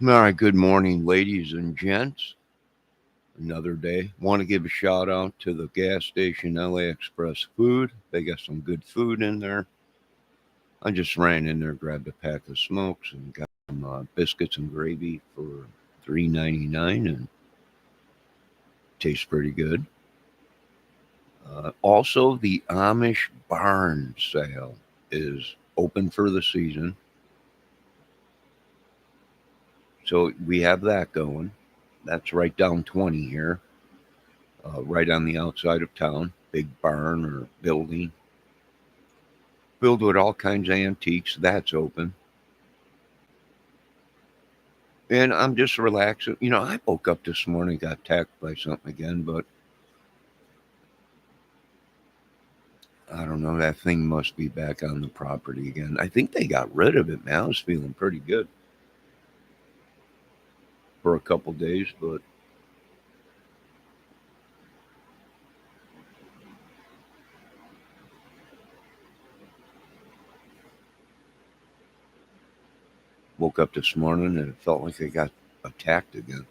All right, good morning, ladies and gents. Another day. Want to give a shout out to the gas station LA Express Food. They got some good food in there. I just ran in there, grabbed a pack of smokes, and got some biscuits and gravy for $3.99, and tastes pretty good. Also, the Amish barn sale is open for the season, so we have that going. That's right down 20 here, right on the outside of town. Big barn or building filled with all kinds of antiques. That's open. And I'm just relaxing. I woke up this morning, got attacked by something again, but I don't know. That thing must be back on the property again. I think they got rid of it, man. I was feeling pretty good for a couple days, but woke up this morning and it felt like I got attacked again.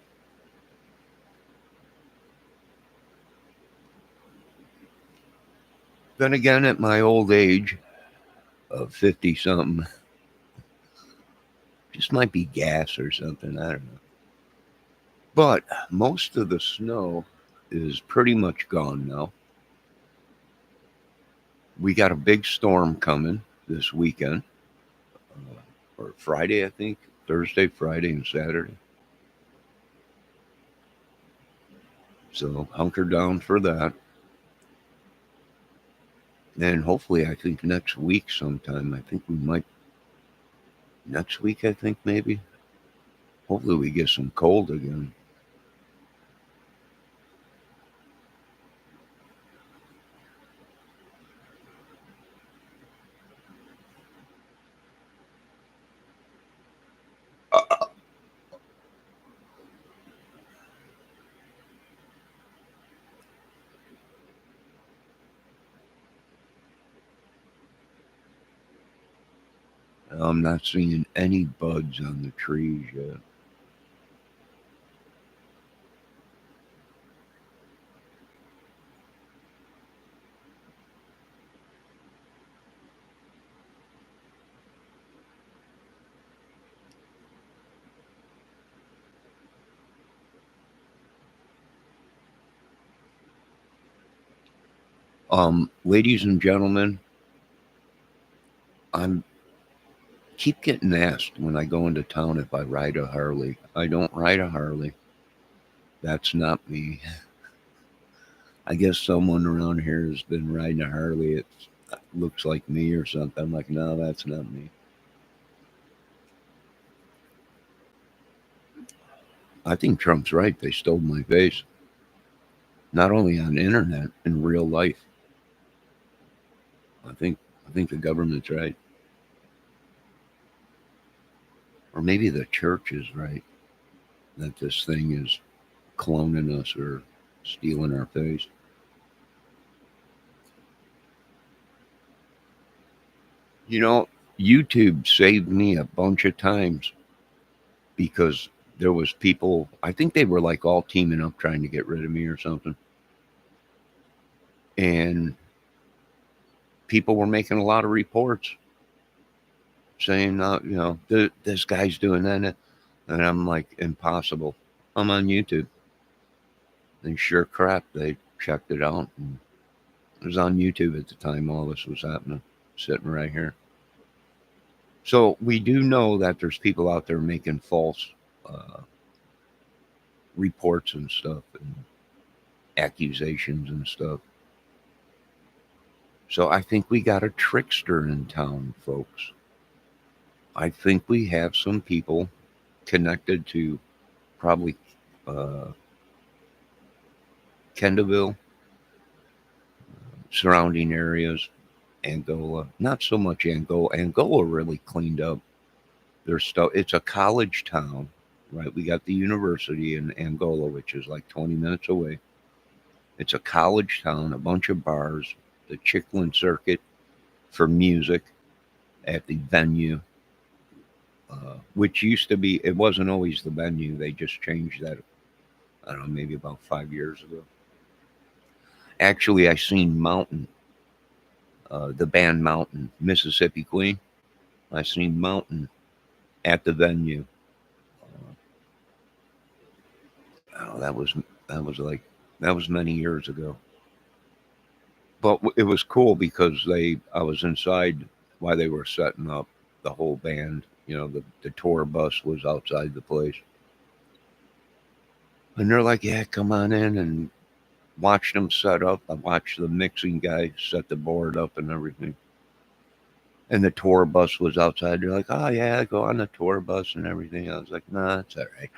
Then again, at my old age of 50 something, just might be gas or something. I don't know. But most of the snow is pretty much gone now. We got a big storm coming this weekend, or Friday, I think. Thursday, Friday, and Saturday. So hunker down for that. And hopefully, I think next week sometime, I think we might, next week, I think maybe. Hopefully, we get some cold again. Uh, I'm not seeing any buds on the trees yet. Ladies and gentlemen, I'm keep getting asked when I go into town if I ride a Harley. I don't ride a Harley. That's not me. I guess someone around here has been riding a Harley. It looks like me or something. I'm like, no, that's not me. I think Trump's right. They stole my face, not only on the internet, in real life. I think I think the government's right, or maybe the church is right that this thing is cloning us or stealing our face. You know, YouTube saved me a bunch of times because there was people. I think they were like all teaming up trying to get rid of me or something, and people were making a lot of reports saying, this guy's doing that. And I'm like, impossible. I'm on YouTube. And sure crap, they checked it out. And it was on YouTube at the time all this was happening, sitting right here. So we do know that there's people out there making false uh, reports and stuff and accusations and stuff. So I think we got a trickster in town, folks. I think we have some people connected to probably uh, Kendallville, surrounding areas, Angola. Not so much Angola. Angola really cleaned up their stuff. It's a college town, right? We got the university in Angola, which is like 20 minutes away. It's a college town, a bunch of bars, the Chicklin Circuit for music at the venue. which used to be, it wasn't always the venue. They just changed that, I don't know, maybe about 5 years ago. Actually, I seen Mountain, the band Mountain, Mississippi Queen. I seen Mountain at the venue. Oh, that was like that was many years ago. But it was cool because I was inside while they were setting up the whole band. You know, the tour bus was outside the place, and they're like, "Yeah, come on in," and watched them set up. I watched the mixing guy set the board up and everything. And the tour bus was outside. They're like, "Oh yeah, go on the tour bus and everything." I was like, "Nah, it's all right."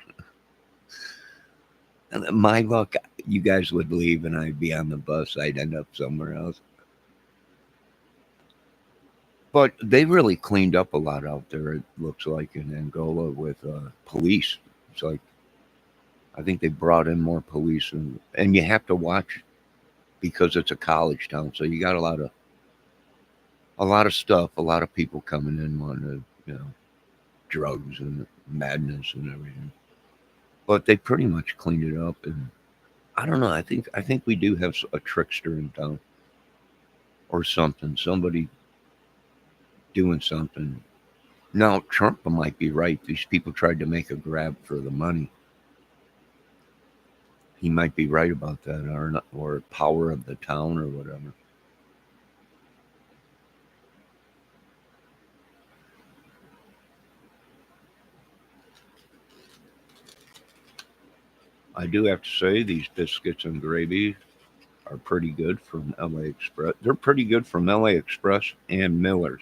And my luck, you guys would leave and I'd be on the bus. I'd end up somewhere else. But they really cleaned up a lot out there. It looks like in Angola with police. It's like I think they brought in more police, and you have to watch because it's a college town, so you got a lot of stuff, a lot of people coming in wanting to, drugs and madness and everything. But they pretty much cleaned it up, and I don't know. I think we do have a trickster in town or something. Somebody doing something. Now Trump might be right. These people tried to make a grab for the money. He might be right about that, or not, or power of the town, or whatever. I do have to say these biscuits and gravy are pretty good from LA Express. They're pretty good from LA Express and Miller's.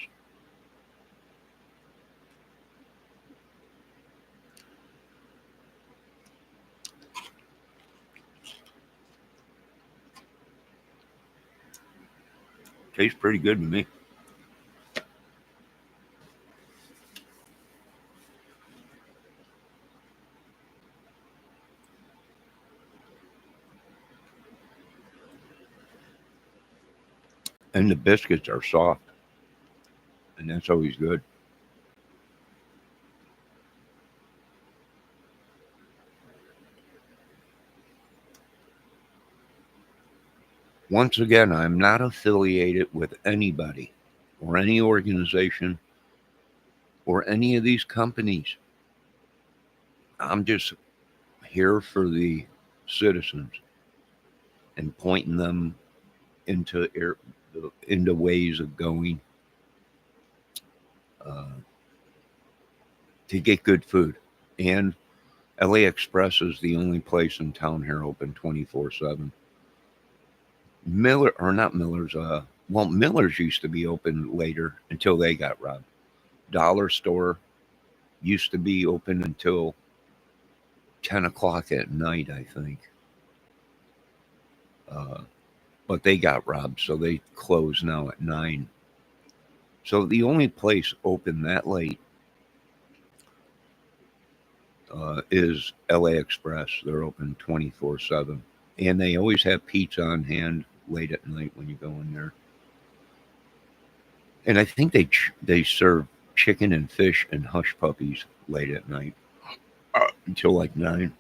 Tastes pretty good to me. And the biscuits are soft, and that's always good. Once again, I'm not affiliated with anybody or any organization or any of these companies. I'm just here for the citizens and pointing them into into ways of going uh, to get good food. And LA Express is the only place in town here open 24/7. Miller or not Miller's. Well, Miller's used to be open later until they got robbed. Dollar Store used to be open until 10 o'clock at night, I think. Uh, but they got robbed, so they close now at 9. So the only place open that late is LA Express. They're open 24/7, and they always have pizza on hand late at night when you go in there. And I think they serve chicken and fish and hush puppies late at night until like 9.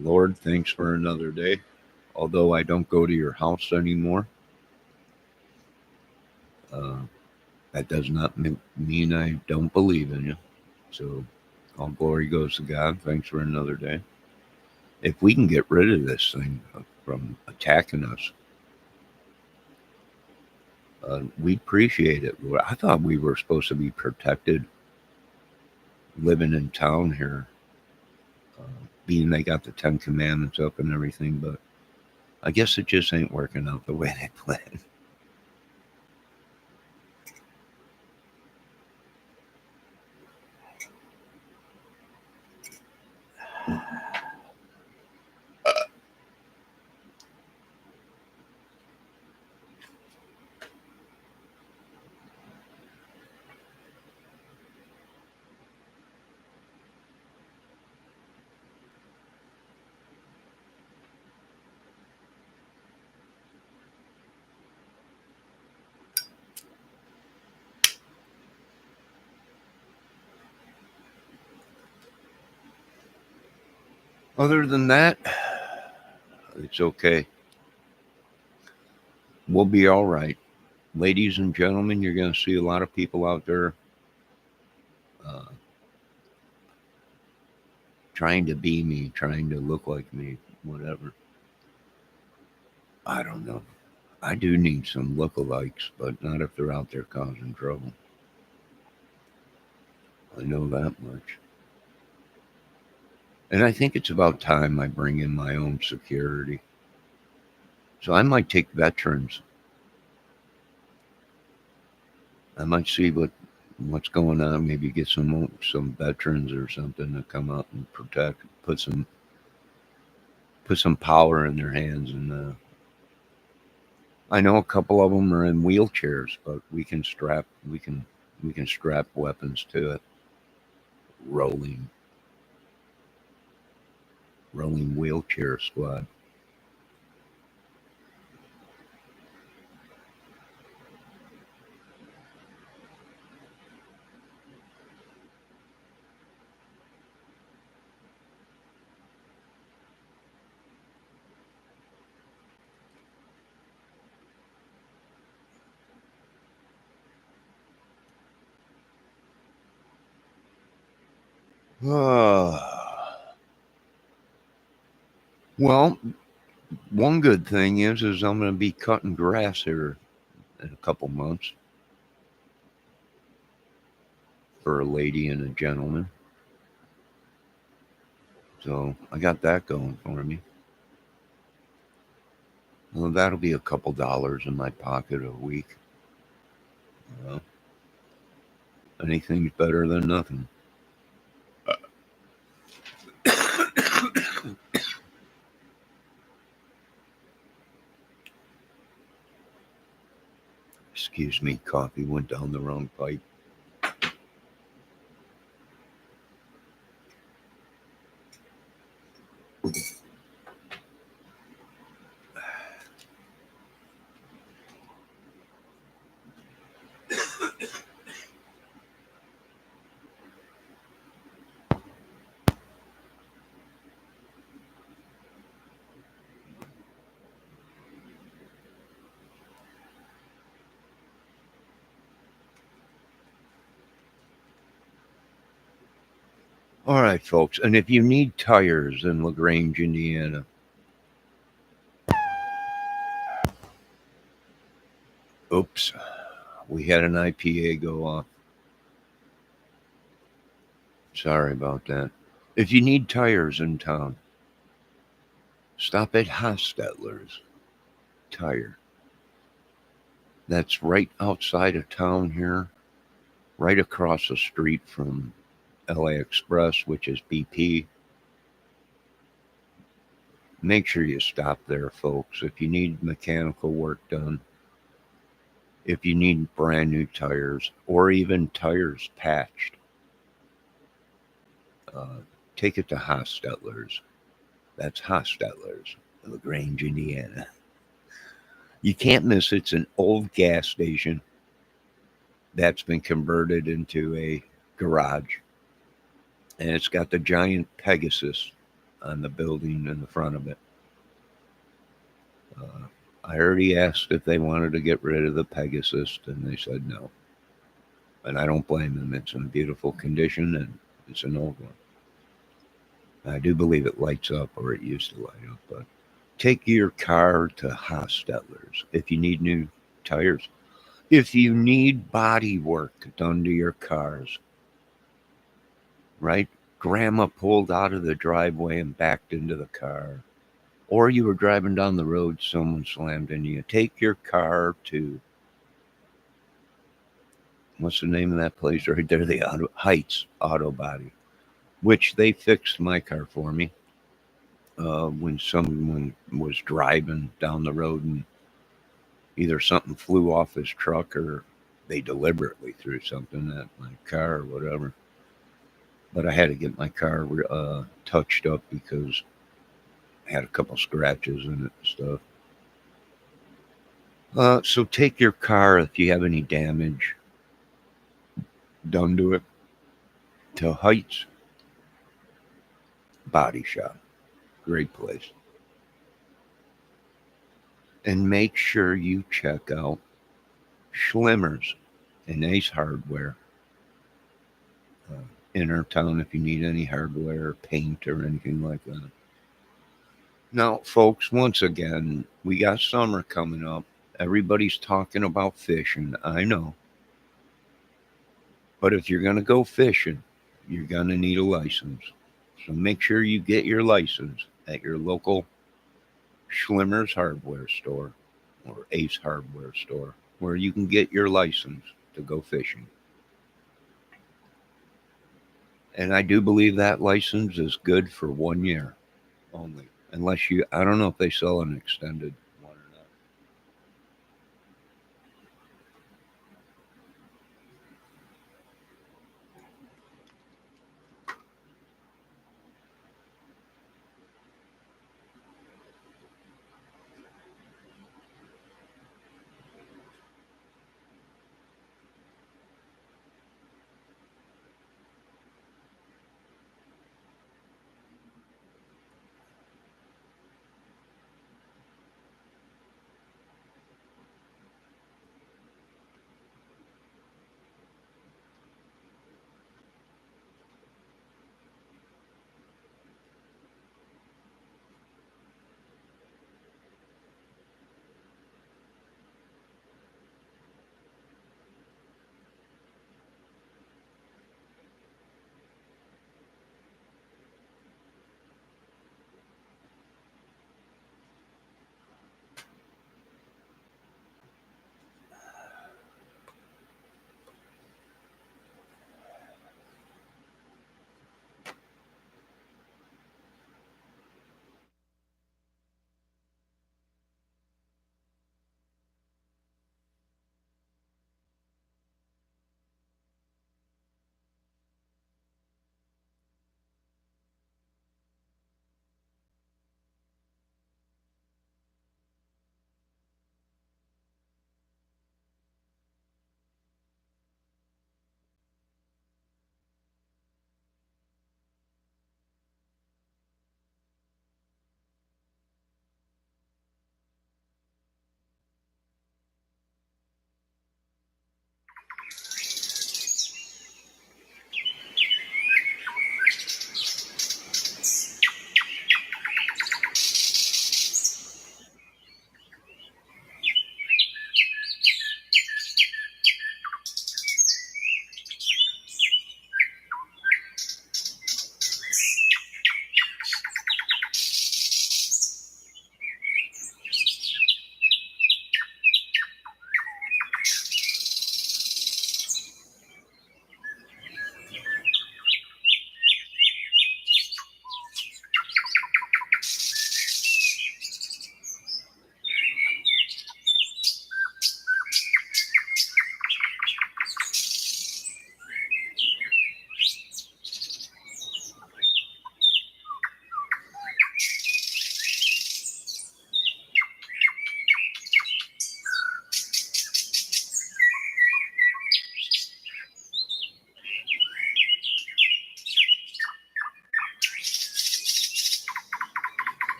Lord, thanks for another day. Although I don't go to your house anymore, uh, that does not mean I don't believe in you. So all glory goes to God. Thanks for another day. If we can get rid of this thing from attacking us, we appreciate it, Lord. I thought we were supposed to be protected living in town here, uh, being they got the Ten Commandments up and everything, but I guess it just ain't working out the way they planned. Other than that, it's okay. We'll be all right. Ladies and gentlemen, you're going to see a lot of people out there uh, trying to be me, trying to look like me, whatever. I don't know. I do need some lookalikes, but not if they're out there causing trouble. I know that much. And I think it's about time I bring in my own security. So I might take veterans. I might see what's going on. Maybe get some veterans or something to come out and protect, put some power in their hands. And I know a couple of them are in wheelchairs, but we can strap weapons to it. Rolling rolling wheelchair squad. Well, one good thing is I'm going to be cutting grass here in a couple months for a lady and a gentleman. So I got that going for me. Well, that'll be a couple dollars in my pocket a week. Well, anything's better than nothing. Excuse me, coffee went down the wrong pipe. All right, folks. And if you need tires in LaGrange, Indiana, oops, we had an IPA go off. Sorry about that. If you need tires in town, stop at Hostetler's Tire. That's right outside of town here, right across the street from LA Express, which is BP. Make sure you stop there, folks. If you need mechanical work done, if you need brand new tires or even tires patched, uh, take it to Hostetler's. That's Hostetler's, LaGrange, Indiana. You can't miss it. It's an old gas station that's been converted into a garage. And it's got the giant Pegasus on the building in the front of it. I already asked if they wanted to get rid of the Pegasus, and they said no. And I don't blame them. It's in beautiful condition, and it's an old one. I do believe it lights up, or it used to light up. But take your car to Hostetler's if you need new tires. If you need body work done to your cars, right? Grandma pulled out of the driveway and backed into the car. Or you were driving down the road, someone slammed into you. Take your car to, what's the name of that place right there? The Heights Auto Body, which they fixed my car for me when someone was driving down the road and either something flew off his truck or they deliberately threw something at my car or whatever. But I had to get my car touched up because I had a couple scratches in it and stuff. So take your car if you have any damage done to it to Heights Body Shop. Great place. And make sure you check out Schlimmer's and Ace Hardware in our town if you need any hardware, paint, or anything like that. Now, folks, once again, we got summer coming up. Everybody's talking about fishing. I know. But if you're going to go fishing, you're going to need a license. So make sure you get your license at your local Schlimmer's hardware store or Ace hardware store where you can get your license to go fishing. And I do believe that license is good for 1 year only. Unless you, I don't know if they sell an extended one or not.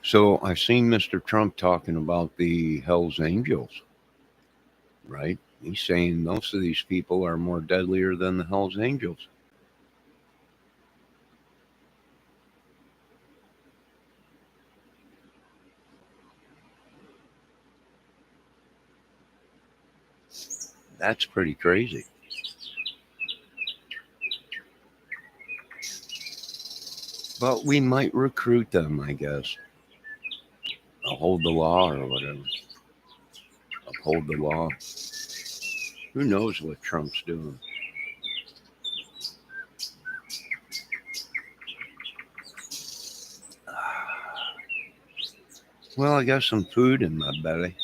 So I've seen Mr. Trump talking about the Hell's Angels, right? He's saying most of these people are more deadlier than the Hell's Angels. That's pretty crazy. But we might recruit them, I guess. Uphold the law or whatever. Uphold the law. Who knows what Trump's doing? Well, I got some food in my belly.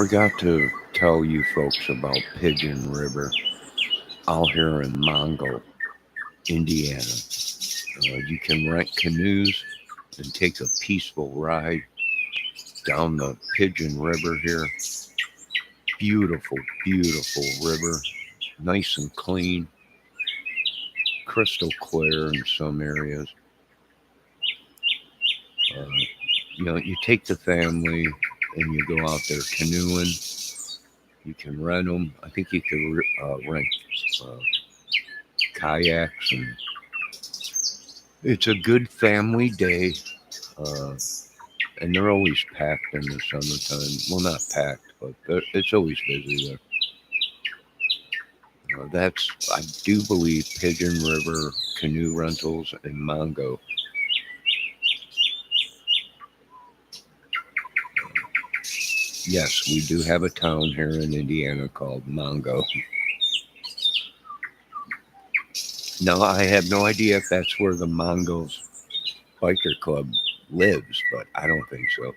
forgot to tell you folks about Pigeon River out here in Mongo, Indiana. You can rent canoes and take a peaceful ride down the Pigeon River here. Beautiful, beautiful river, nice and clean, crystal clear in some areas. Uh, you take the family and you go out there canoeing. You can rent them. I think you can rent uh, kayaks, and it's a good family day. Uh, and they're always packed in the summertime. Well, not packed, but it's always busy there. That's, I do believe, Pigeon River Canoe Rentals in Mongo. Yes, we do have a town here in Indiana called Mongo. Now, I have no idea if that's where the Mongo's Biker Club lives, but I don't think so.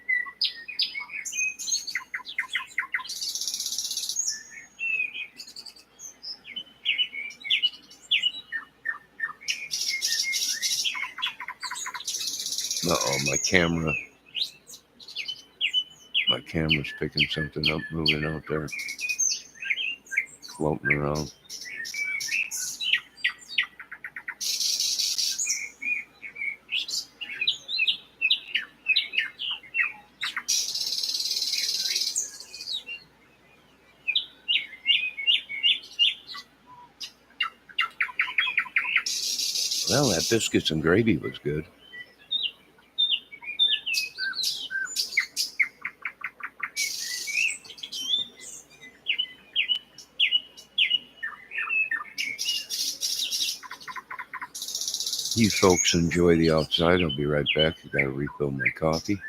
Uh-oh, my camera's picking something up, moving out there, floating around. Well, that biscuits and gravy was good. You folks enjoy the outside. I'll be right back. I gotta refill my coffee.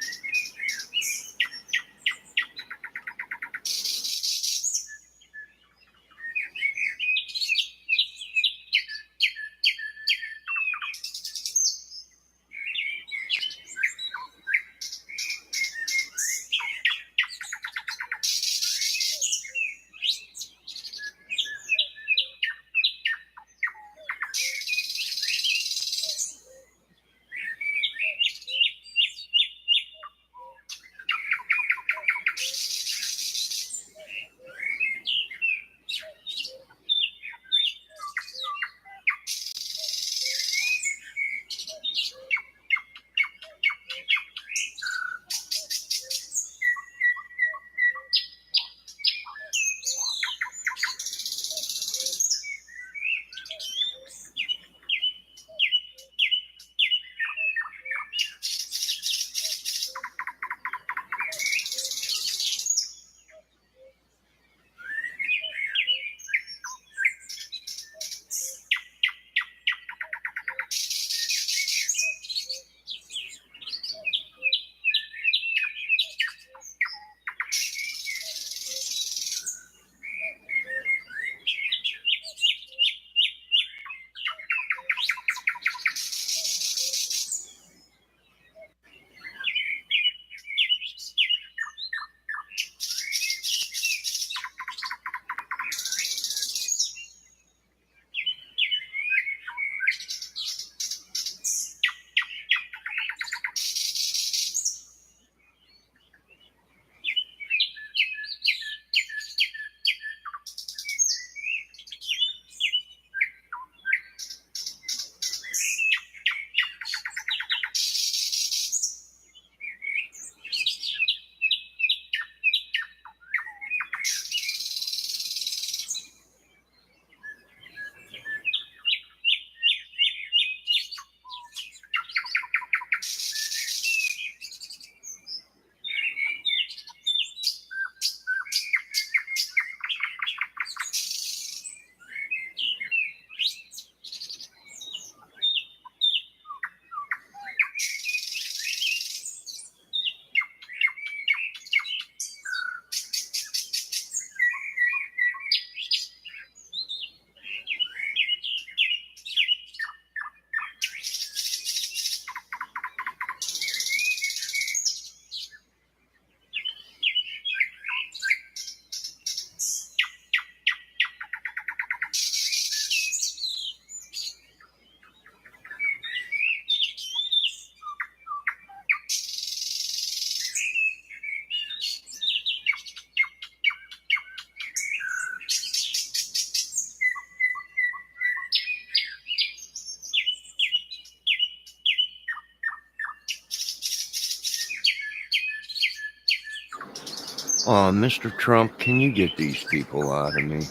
Mr. Trump, can you get these people out of me?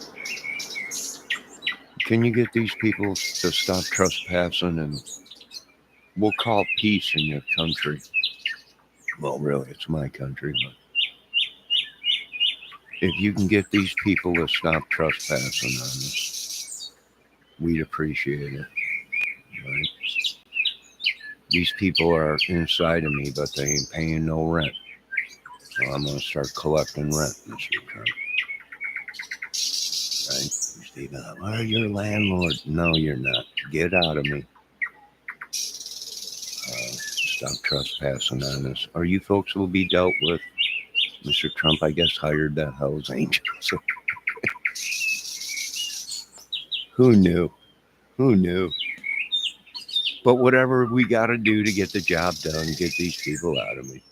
Can you get these people to stop trespassing and we'll call peace in your country? Well, really, it's my country, but if you can get these people to stop trespassing on us, we'd appreciate it. Right? These people are inside of me, but they ain't paying no rent. So I'm going to start collecting rent, Mr. Trump. Right? These people are like, well, you're a landlord. No, you're not. Get out of me. Stop trespassing on us. Or you folks will be dealt with. Mr. Trump, I guess, hired the Hells Angels. Who knew? Who knew? But whatever we got to do to get the job done, get these people out of me.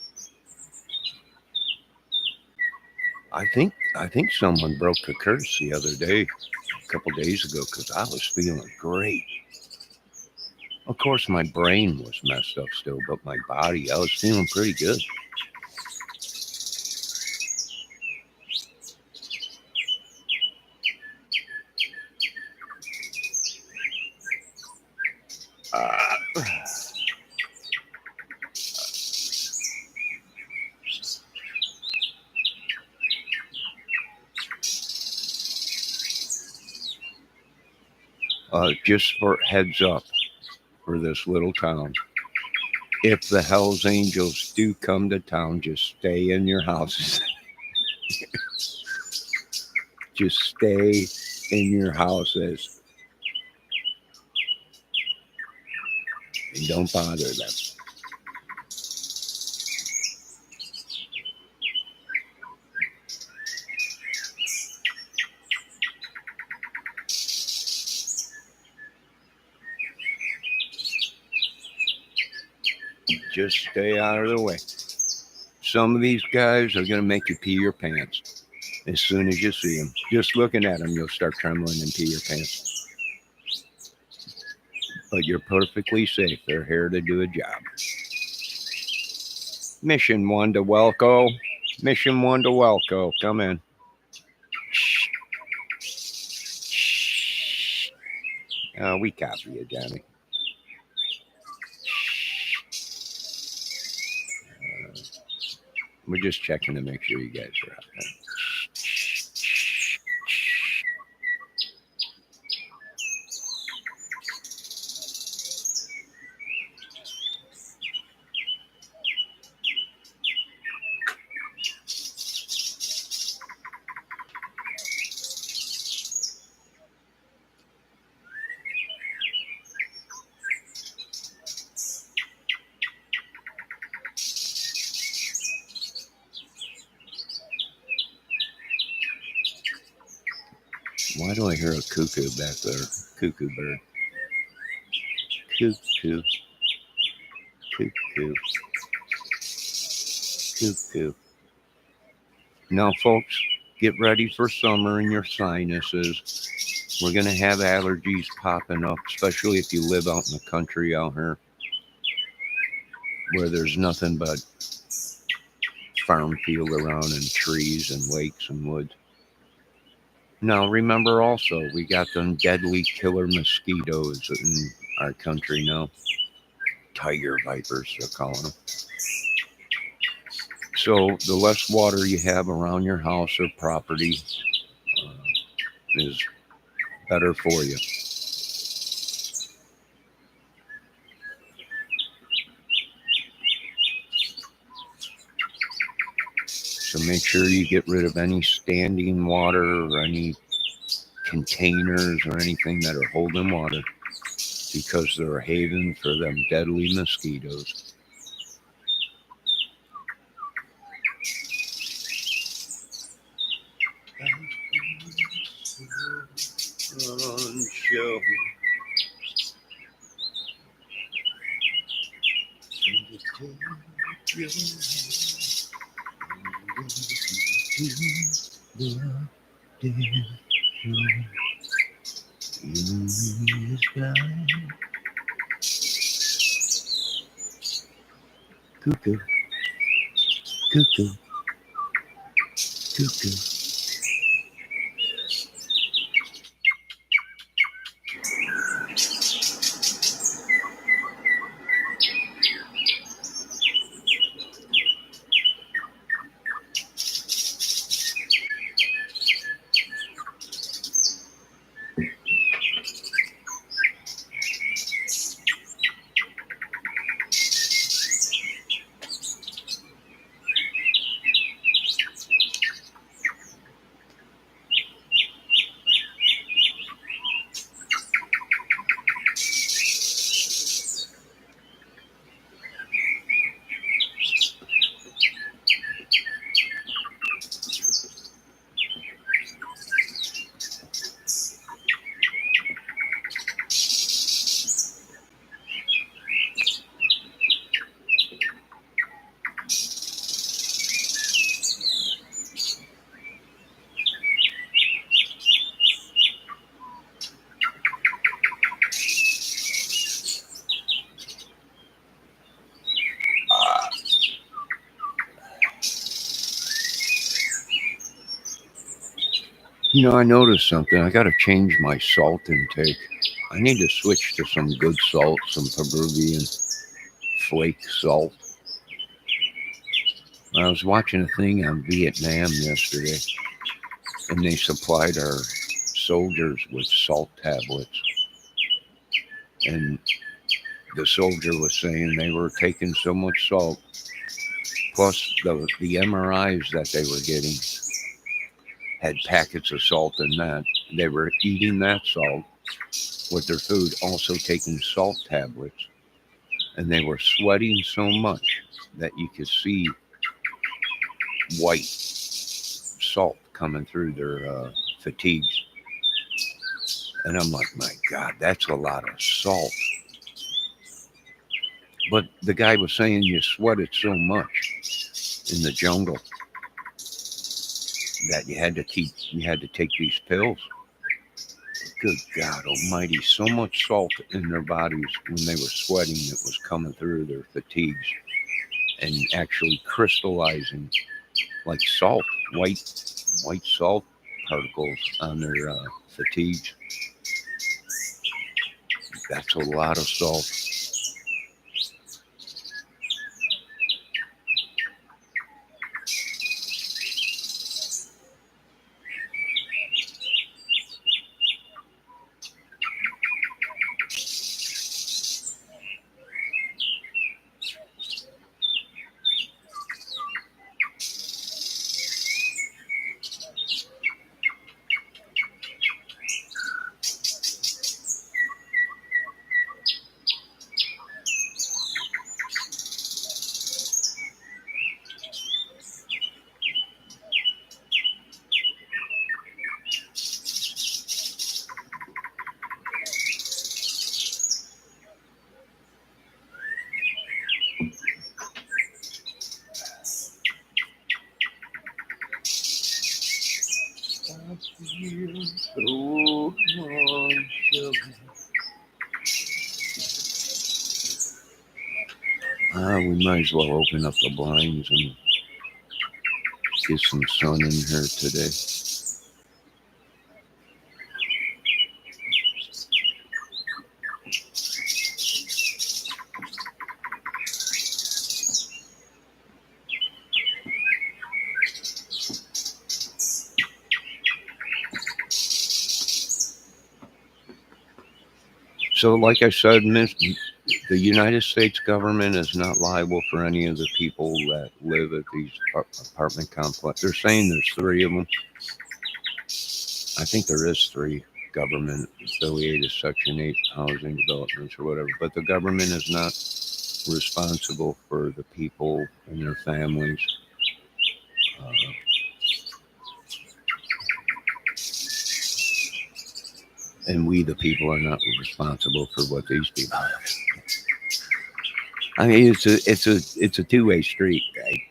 I think someone broke a curse the other day, a couple days ago, because I was feeling great. Of course, my brain was messed up still, but my body, I was feeling pretty good. Just for heads up for this little town, if the Hells Angels do come to town, just stay in your houses. Just stay in your houses and don't bother them. Just stay out of the way. Some of these guys are going to make you pee your pants as soon as you see them. Just looking at them, you'll start trembling and pee your pants. But you're perfectly safe. They're here to do a job. Mission 1 to Welco. Mission 1 to Welco. Come in. We copy you, Johnny. We're just checking to make sure you guys are out there. Why do I hear a cuckoo back there? Cuckoo bird. Cuckoo. Cuckoo. Cuckoo. Now, folks, get ready for summer in your sinuses. We're going to have allergies popping up, especially if you live out in the country out here where there's nothing but farm field around and trees and lakes and woods. Now, remember also, we got them deadly killer mosquitoes in our country now. Tiger vipers, they're calling them. So the less water you have around your house or property is better for you. So make sure you get rid of any standing water or any containers or anything that are holding water, because they're a haven for them deadly mosquitoes. Cuckoo. Cuckoo. Cuckoo. You know, I noticed something. I got to change my salt intake. I need to switch to some good salt, some Peruvian flake salt. I was watching a thing on Vietnam yesterday, and they supplied our soldiers with salt tablets. And the soldier was saying they were taking so much salt, plus the MRIs that they were getting had packets of salt in that. They were eating that salt with their food, also taking salt tablets, and they were sweating so much that you could see white salt coming through their fatigues. And I'm like, my God, that's a lot of salt. But the guy was saying you sweated so much in the jungle that you had to take these pills. Good God Almighty! So much salt in their bodies when they were sweating, it was coming through their fatigues and actually crystallizing like salt, white salt particles on their fatigues. That's a lot of salt. We might as well open up the blinds and get some sun in here today. So, like I said, the United States government is not liable for any of the people that live at these apartment complexes. They're saying there's three of them. I think there is three government affiliated Section 8 housing developments or whatever, but the government is not responsible for the people and their families. Uh, and we, the people, are not responsible for what these people are. I mean, it's a two-way street, right?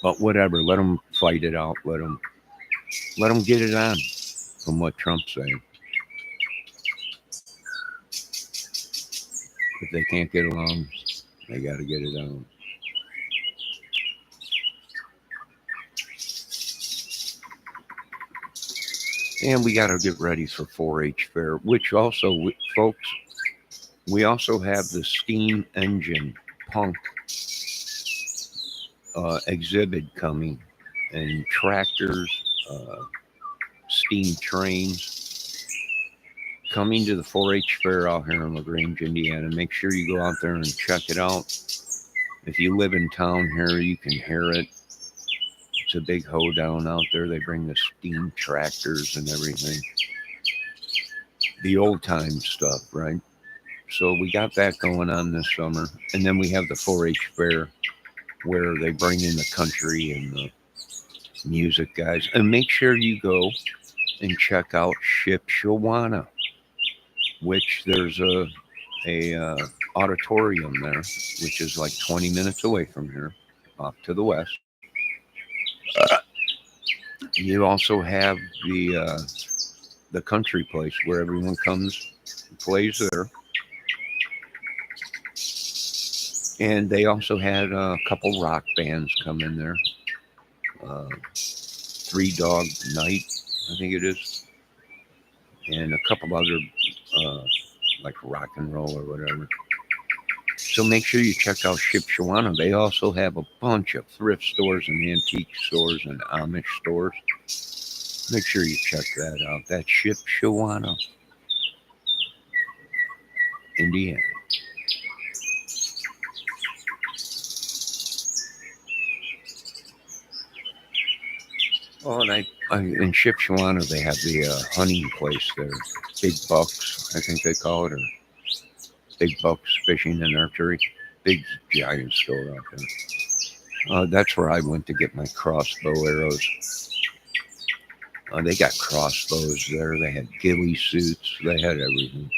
But whatever, let them fight it out. Let them get it on. From what Trump's saying, if they can't get along, they got to get it on. And we got to get ready for 4-H fair, which also, folks, we also have the steam engine punk exhibit coming, and tractors, steam trains coming to the 4-H fair out here in LaGrange, Indiana. Make sure you go out there and check it out. If you live in town here, you can hear it. It's a big hoedown out there. They bring the steam tractors and everything. The old time stuff, right? So we got that going on this summer. And then we have the 4-H fair where they bring in the country and the music guys. And make sure you go and check out Shipshewana, which there's a auditorium there, which is like 20 minutes away from here, off to the west. You also have the country place where everyone comes and plays there. And they also had a couple rock bands come in there. Three Dog Night, I think it is. And a couple other like rock and roll or whatever. So make sure you check out Shipshewana. They also have a bunch of thrift stores and antique stores and Amish stores. Make sure you check that out. That's Shipshewana, Indiana. Oh, and in Shipshewana they have the hunting place there, Big Bucks, I think they call it, or Big Bucks Fishing and Archery. Big giant store out there. That's where I went to get my crossbow arrows. They got crossbows there. They had ghillie suits. They had everything.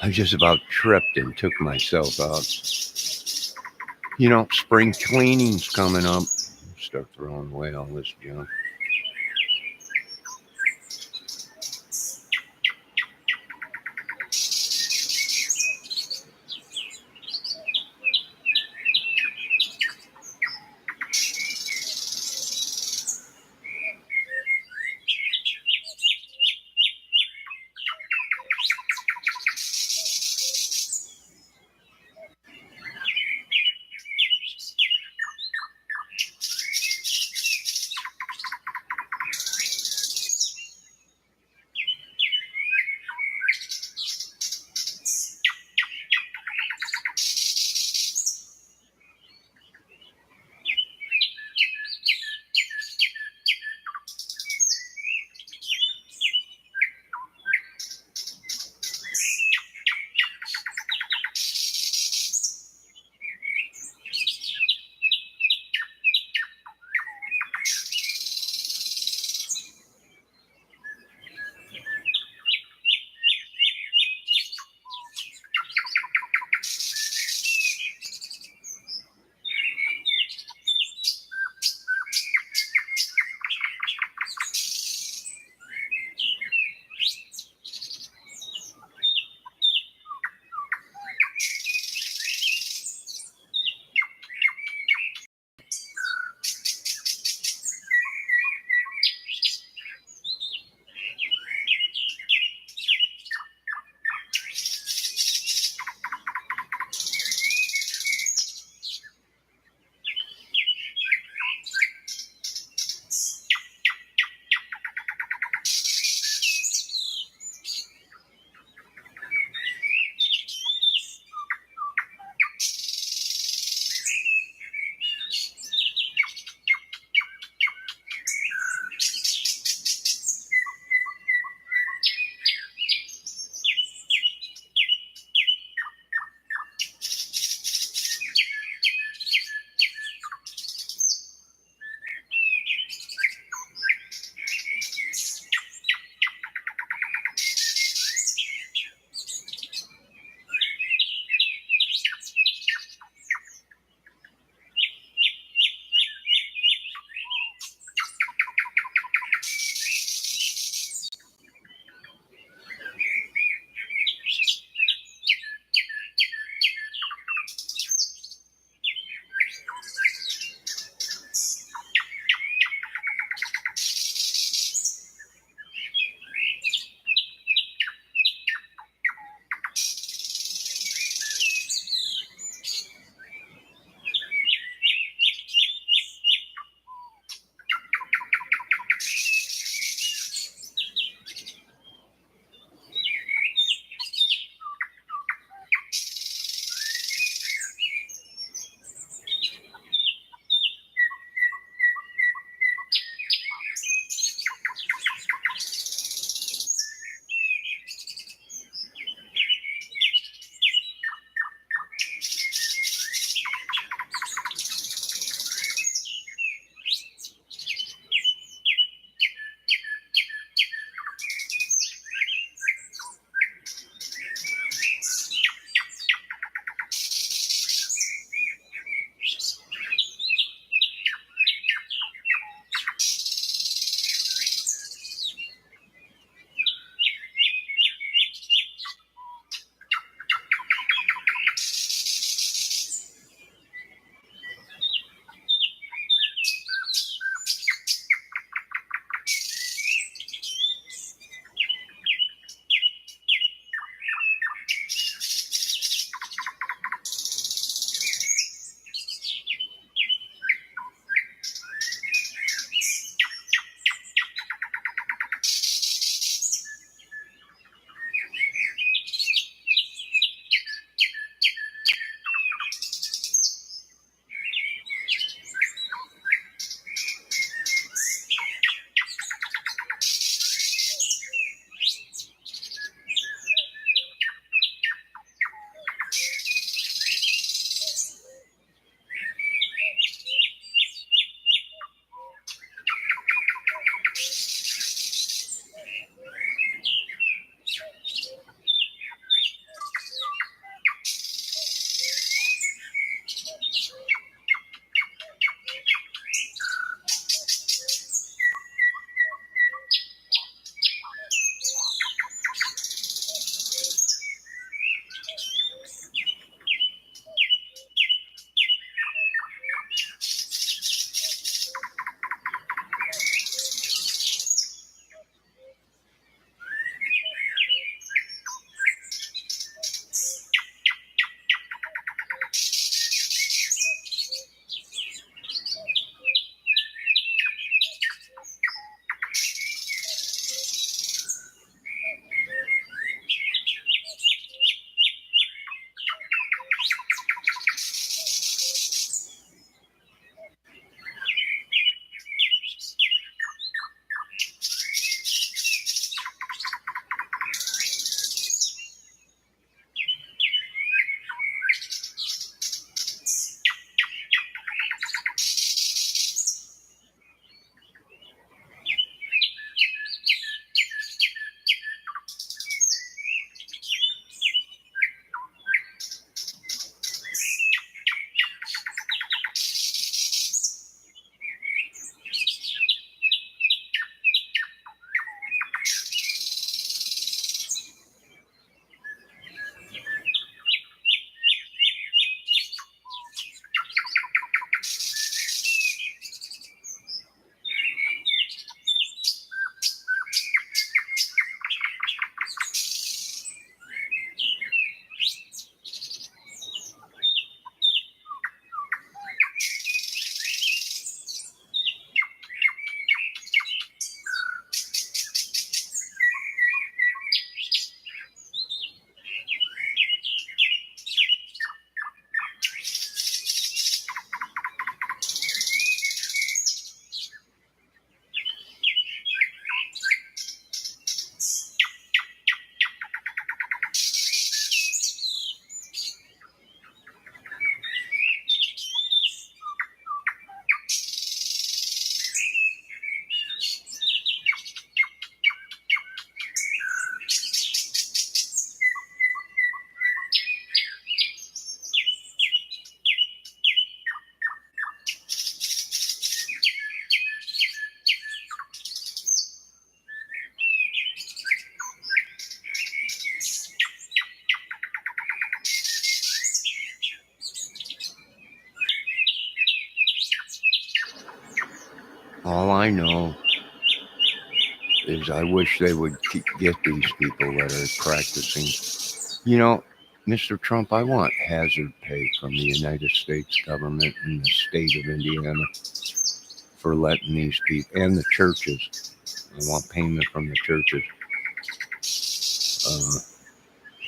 I just about tripped and took myself out. Spring cleaning's coming up. Start throwing away all this junk. All I know is I wish they would get these people that are practicing. You know, Mr. Trump, I want hazard pay from the United States government and the state of Indiana for letting these people, and the churches. I want payment from the churches uh,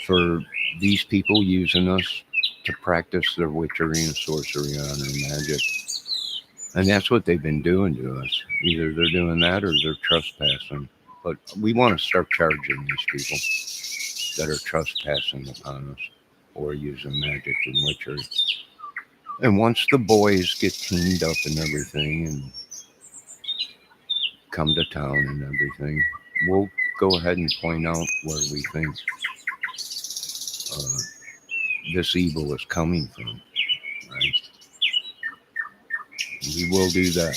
for these people using us to practice their witchery and sorcery on their magic. And that's what they've been doing to us. Either they're doing that or they're trespassing. But we want to start charging these people that are trespassing upon us or using magic and witchery. And once the boys get cleaned up and everything and come to town and everything, we'll go ahead and point out where we think uh, this evil is coming from, right? We will do that.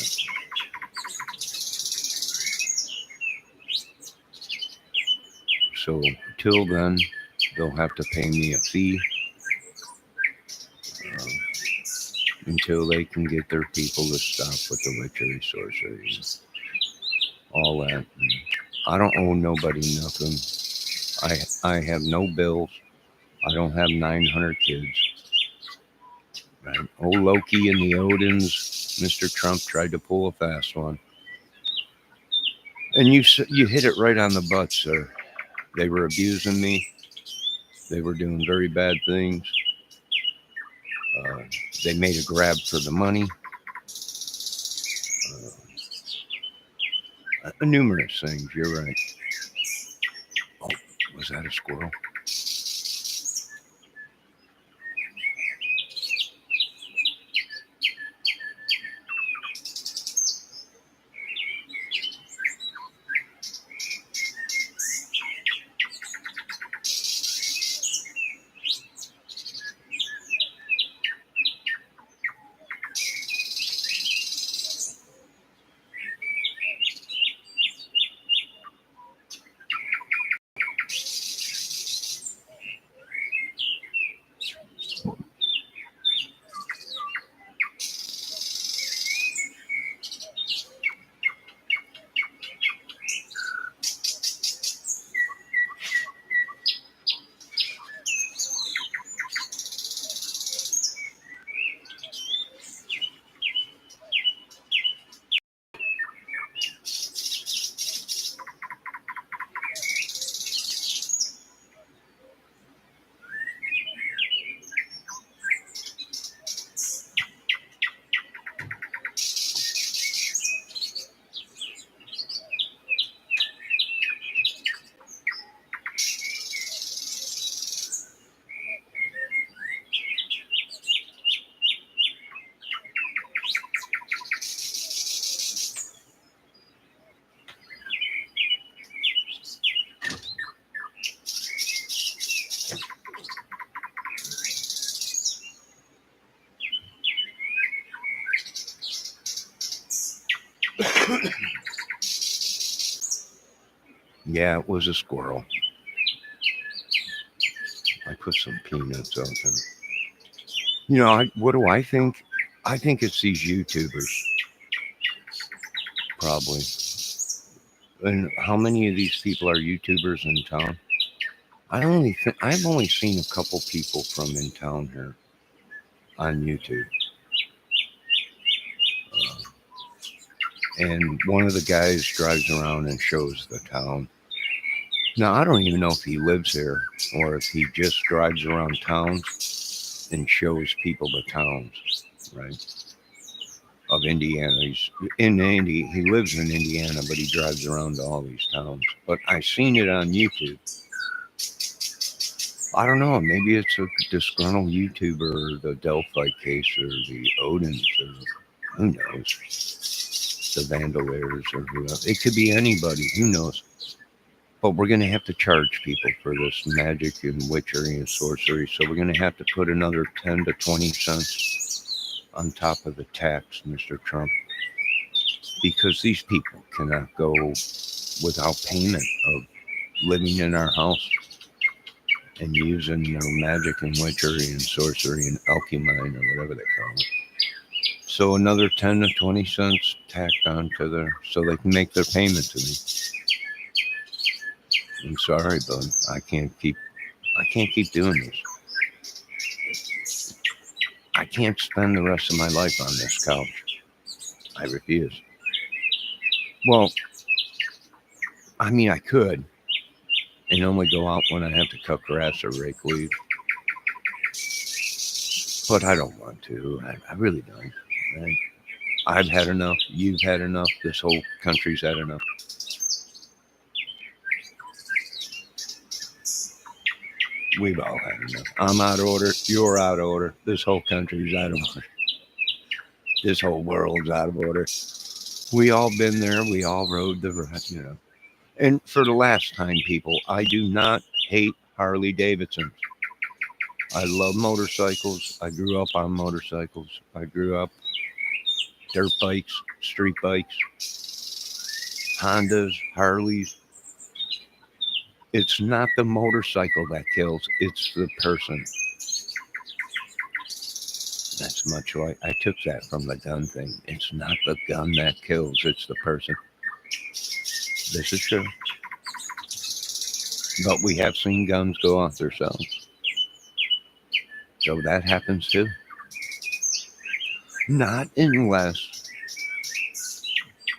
So till then, they'll have to pay me a fee uh, until they can get their people to stop with the witchery, sorcery, and all that. And I don't owe nobody nothing. I have no bills. I don't have 900 kids. Right? Old Loki and the Odins, Mr. Trump tried to pull a fast one. And you hit it right on the butt, sir. They were abusing me. They were doing very bad things. They made a grab for the money. Numerous things. You're right. Oh, was that a squirrel? Yeah, it was a squirrel. I put some peanuts out there. You know, what do I think? I think it's these YouTubers, probably. And how many of these people are YouTubers in town? I've only seen a couple people from in town here on YouTube. Uh, and one of the guys drives around and shows the town. Now, I don't even know if he lives here or if he just drives around towns and shows people the towns, right? Of Indiana. He's in Indy. He lives in Indiana, but he drives around to all these towns. But I seen it on YouTube. I don't know. Maybe it's a disgruntled YouTuber, or the Delphi case, or the Odins, or who knows, the Vandaliers, or whoever. It could be anybody. Who knows? But we're going to have to charge people for this magic and witchery and sorcery. So we're going to have to put another 10 to 20 cents on top of the tax, Mr. Trump, because these people cannot go without payment of living in our house and using their magic and witchery and sorcery and alchemy or whatever they call it. So another 10 to 20 cents tacked on to so they can make their payment to me. I'm sorry, bud. I can't keep doing this. I can't spend the rest of my life on this couch. I refuse. Well, I mean, I could, and only go out when I have to cut grass or rake leaves. But I don't want to. I really don't. I've had enough. You've had enough. This whole country's had enough. We've all had enough. I'm out of order. You're out of order. This whole country's out of order. This whole world's out of order. We all been there. We all rode the road, And for the last time, people, I do not hate Harley Davidsons. I love motorcycles. I grew up on motorcycles. I grew up dirt bikes, street bikes, Hondas, Harleys. It's not the motorcycle that kills, it's the person. That's much like I took that from the gun thing. It's not the gun that kills, it's the person. This is true. But we have seen guns go off themselves. So that happens too. Not unless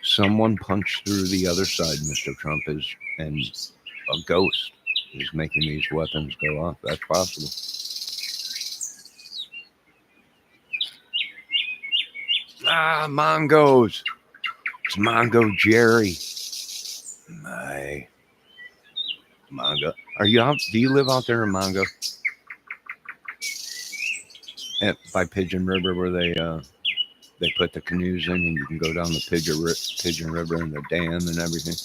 someone punched through the other side, Mr. Trump is, and a ghost is making these weapons go off. That's possible. Mongos. It's Mongo Jerry. My Mongo. Are you out? Do you live out there in Mongo? By Pigeon River, where they put the canoes in, and you can go down the Pigeon River and the dam and everything.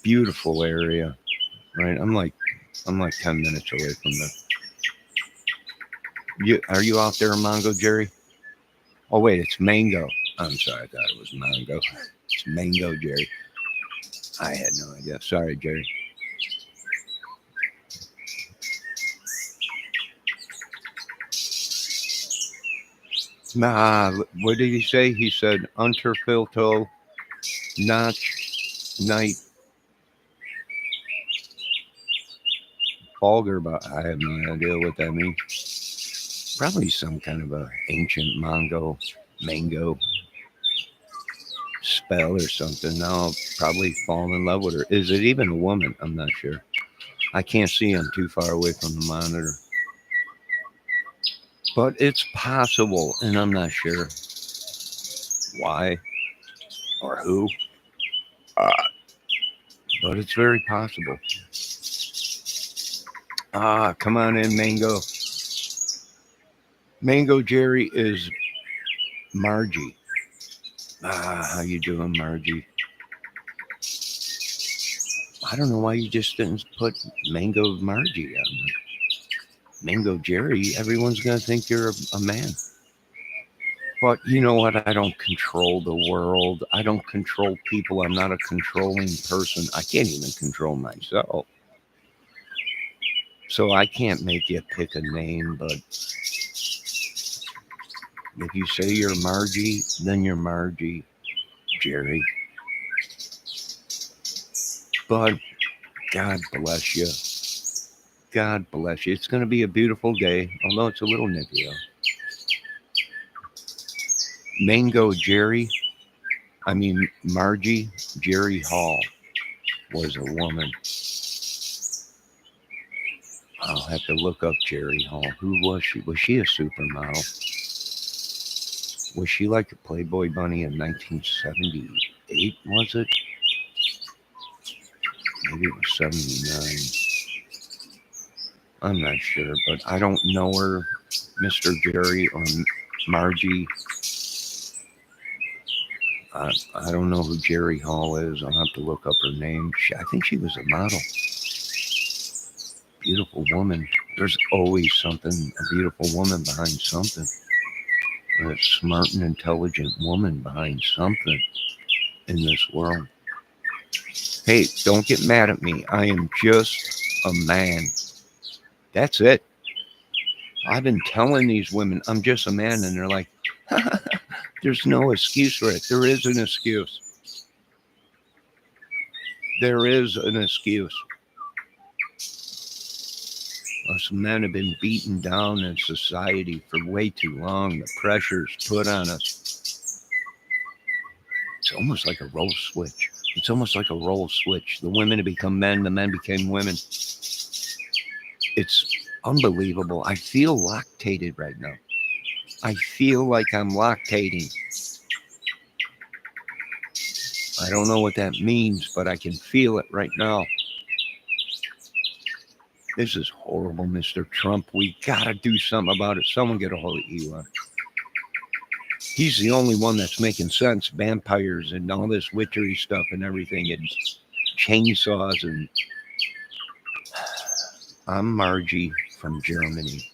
Beautiful area, right? I'm like 10 minutes away from there. Are you out there in Mongo, Jerry? Oh wait, it's Mango. I'm sorry, I thought it was Mongo. It's Mango, Jerry. I had no idea. Sorry, Jerry. What did he say? He said Unterfilto, Notch, Night, Falger, but I have no idea what that means. Probably some kind of a ancient mango spell or something. Now I'll probably fall in love with her. Is it even a woman? I'm not sure. I can't see. I'm too far away from the monitor. But it's possible, and I'm not sure why or who. But it's very possible. Come on in, Mango. Mango Jerry is Margie. How you doing, Margie? I don't know why you just didn't put Mango Margie on there. Mango Jerry, everyone's going to think you're a man. But you know what? I don't control the world. I don't control people. I'm not a controlling person. I can't even control myself. So I can't make you pick a name, but if you say you're Margie, then you're Margie, Jerry. But God bless you. God bless you. It's going to be a beautiful day, although it's a little nippy. Mango Jerry, Margie Jerry Hall was a woman. I'll have to look up Jerry Hall. Who was she? Was she a supermodel? Was she like a Playboy bunny in 1978, was it? Maybe it was 79. I'm not sure, but I don't know her, Mr. Jerry or Margie. I don't know who Jerry Hall is. I'll have to look up her name. I think she was a model. Beautiful woman. There's always something, a beautiful woman behind something. A smart and intelligent woman behind something in this world. Hey, don't get mad at me. I am just a man. That's it. I've been telling these women I'm just a man, and they're like, There's no excuse for it. There is an excuse. There is an excuse. Us men have been beaten down in society for way too long. The pressure's put on us. It's almost like a role switch. It's almost like a role switch. The women have become men. The men became women. It's unbelievable. I feel lactated right now. I feel like I'm lactating. I don't know what that means, but I can feel it right now. This is horrible, Mr. Trump. We gotta do something about it. Someone get a hold of Elon. He's the only one that's making sense. Vampires and all this witchery stuff and everything, and chainsaws. And I'm Margie from Germany.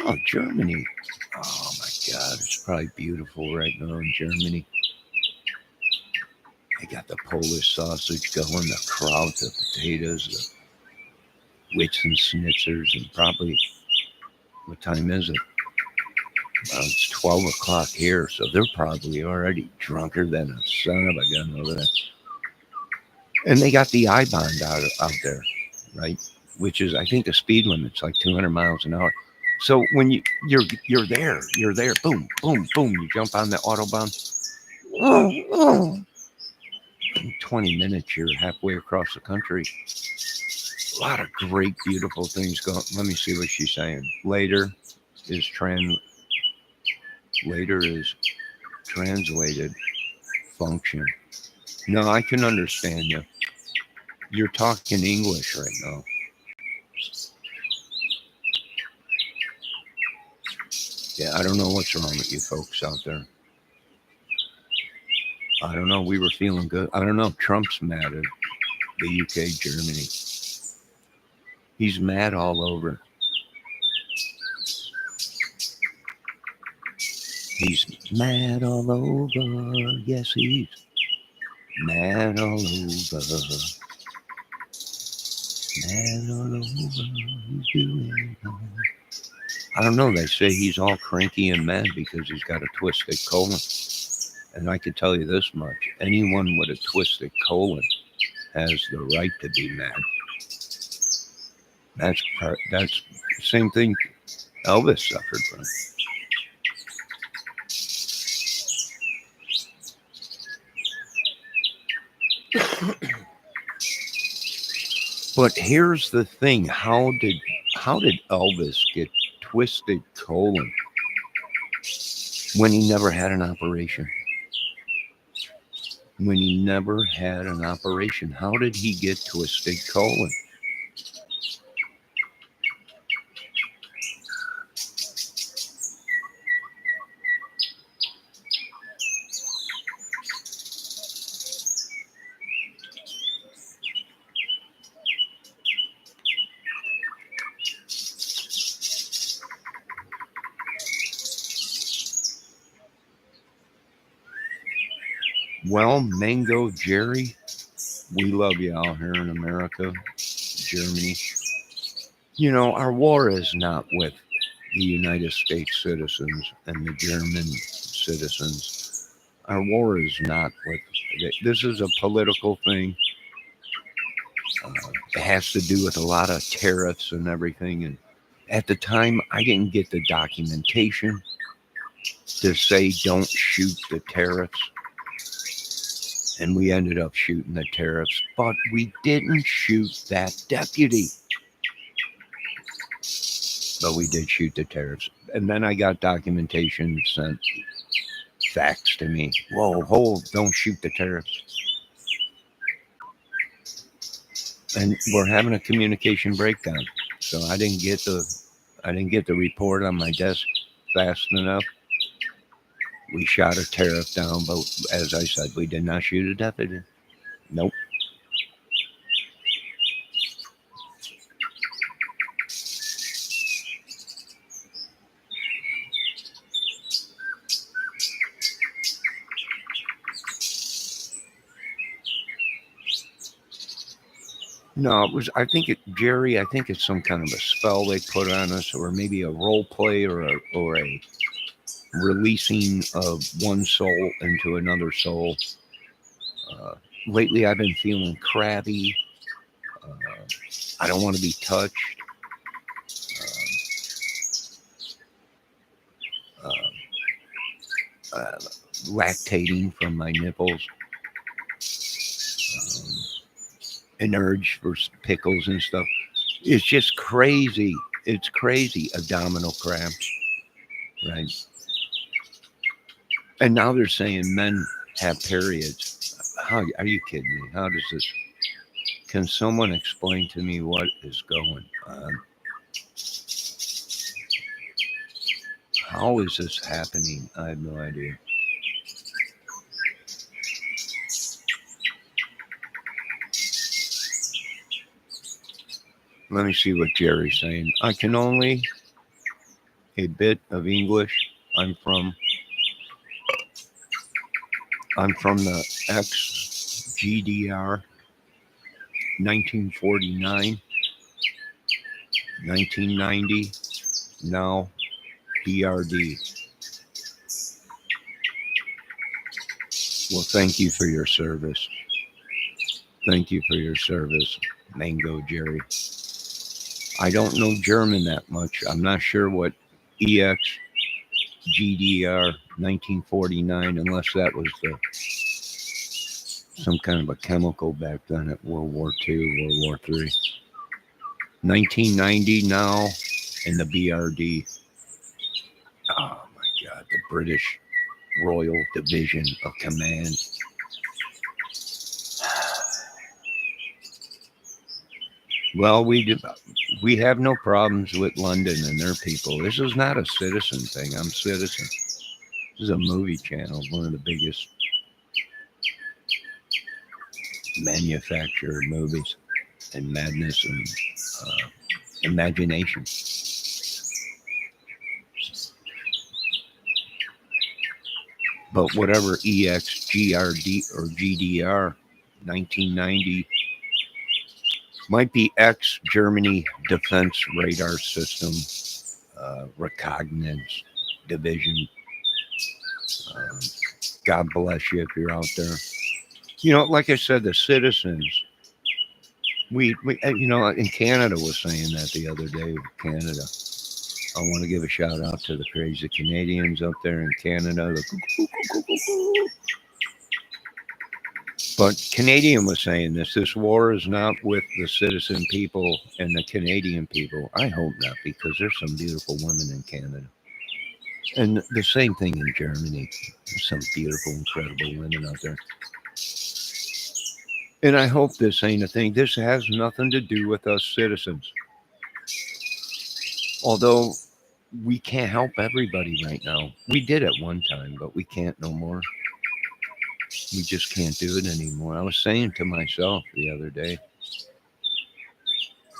Oh, Germany. Oh my God, it's probably beautiful right now in Germany. They got the Polish sausage going, the kraut, the potatoes, the wits and schnitzers, and probably, what time is it? Well, it's 12 o'clock here, so they're probably already drunker than a son of a gun over there. And they got the I-bond out there, right? Which is, I think the speed limit's like 200 miles an hour. So when you're there, boom, boom, boom, you jump on the Autobahn. In 20 minutes, you're halfway across the country. A lot of great, beautiful things going. Let me see what she's saying. Later is translated function. No, I can understand you. You're talking English right now. Yeah, I don't know what's wrong with you folks out there. I don't know. We were feeling good. I don't know. Trump's mad at the UK, Germany. He's mad all over. He's mad all over. Yes, he's mad all over. Mad all over. He's doing. I don't know. They say he's all cranky and mad because he's got a twisted colon. And I can tell you this much. Anyone with a twisted colon has the right to be mad. That's the same thing Elvis suffered from. But here's the thing. How did Elvis get twisted colon when he never had an operation? When he never had an operation, how did he get twisted colon? Well, Mango Jerry, we love you out here in America, Germany. You know, our war is not with the United States citizens and the German citizens. Our war is not with, this is a political thing. It has to do with a lot of tariffs and everything. And at the time, I didn't get the documentation to say don't shoot the tariffs. And we ended up shooting the tariffs, but we didn't shoot that deputy. But we did shoot the tariffs. And then I got documentation sent, faxed to me. Whoa, hold, don't shoot the tariffs. And we're having a communication breakdown. So I didn't get the report on my desk fast enough. We shot a tariff down, but as I said, we did not shoot a deputy. Nope. No, it was, I think it's some kind of a spell they put on us, or maybe a role play or a releasing of one soul into another soul. Lately, I've been feeling crabby. Uh, I don't want to be touched. Uh, uh, Lactating from my nipples. An urge for pickles and stuff. It's just crazy. It's crazy. Abdominal cramps, right? And now they're saying men have periods. How are you kidding me? How does this? Can someone explain to me what is going on? How is this happening? I have no idea. Let me see what Jerry's saying. I can only a bit of English. I'm from the ex-GDR, 1949, 1990, now BRD. Well, thank you for your service. Thank you for your service, Mango Jerry. I don't know German that much. I'm not sure what EX GDR 1949, unless that was some kind of a chemical back then at World War II, World War III. 1990 now, and the BRD. Oh my God, the British Royal Division of Command. Well, we have no problems with London and their people. This is not a citizen thing. I'm citizen. This is a movie channel, one of the biggest manufacturer movies and madness and imagination. But whatever EX, GRD, or GDR 1990 might be ex-Germany Defense Radar System, Reconnaissance Division. God bless you if you're out there. You know, like I said, the citizens, we in Canada was saying that the other day, Canada. I want to give a shout out to the crazy Canadians up there in Canada. But Canadian was saying this war is not with the citizen people and the Canadian people. I hope not, because there's some beautiful women in Canada. And the same thing in Germany. There's some beautiful, incredible women out there. And I hope this ain't a thing. This has nothing to do with us citizens. Although we can't help everybody right now. We did at one time, but we can't no more. We just can't do it anymore. I was saying to myself the other day,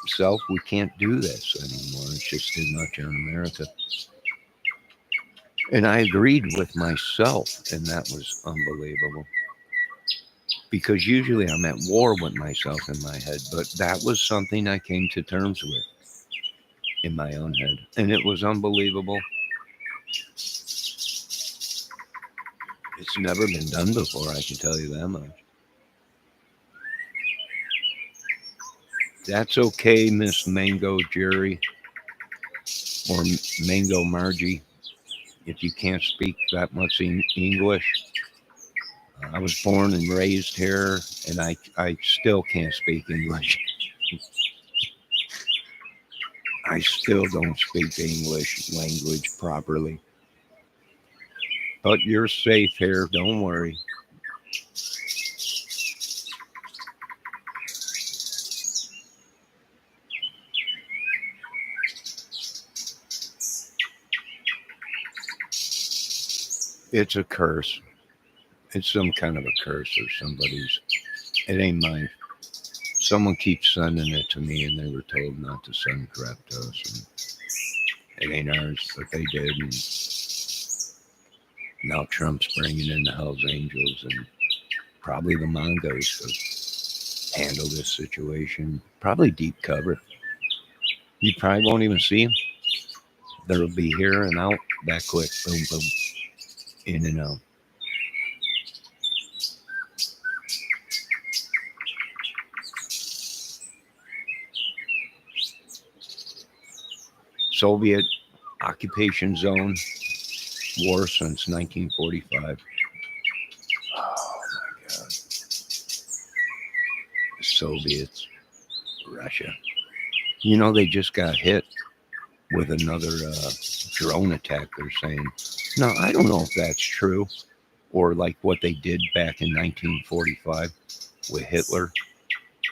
self, we can't do this anymore. It's just too much on America. And I agreed with myself, and that was unbelievable. Because usually I'm at war with myself in my head, but that was something I came to terms with in my own head. And it was unbelievable. It's never been done before, I can tell you that much. That's okay, Miss Mango Jerry, or Mango Margie, if you can't speak that much English. I was born and raised here, and I still can't speak English. I still don't speak the English language properly. But you're safe here, don't worry. It's a curse. It's some kind of a curse or somebody's. It ain't mine. Someone keeps sending it to me, and they were told not to send crap to us. And it ain't ours, but they did. And now Trump's bringing in the Hells Angels and probably the Mongos to handle this situation. Probably deep cover. You probably won't even see them. They'll be here and out that quick. Boom, boom, in and out. Soviet occupation zone war since 1945. Oh my God. The Soviets, Russia. You know, they just got hit with another drone attack, they're saying. Now, I don't know if that's true or like what they did back in 1945 with Hitler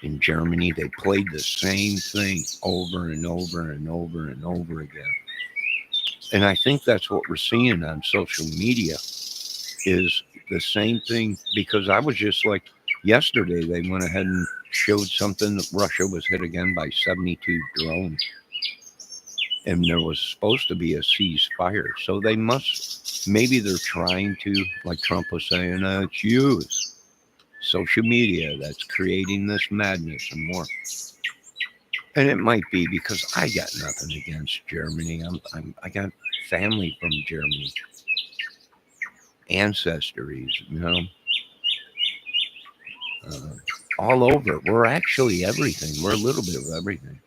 in Germany. They played the same thing over and over and over and over again. And I think that's what we're seeing on social media is the same thing, because I was just like, yesterday they went ahead and showed something that Russia was hit again by 72 drones. And there was supposed to be a ceasefire. So they must, maybe they're trying to, like Trump was saying, it's use social media that's creating this madness and more. And it might be because I got nothing against Germany. I got family from Germany, ancestries, you know, all over. We're actually everything. We're a little bit of everything.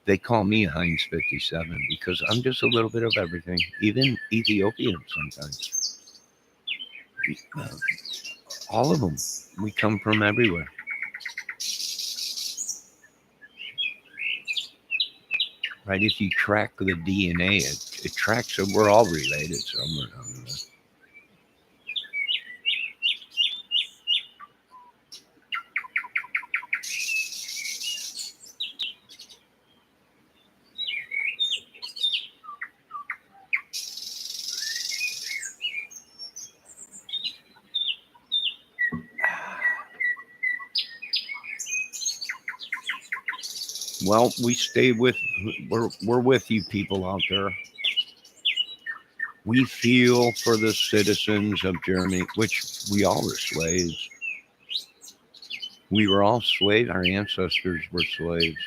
They call me Heinz 57 because I'm just a little bit of everything, even Ethiopian sometimes. All of them. We come from everywhere. Right? If you track the DNA, it tracks it. We're all related somewhere down there. Well, we're with you people out there. We feel for the citizens of Germany, which we all were slaves. We were all slaves. Our ancestors were slaves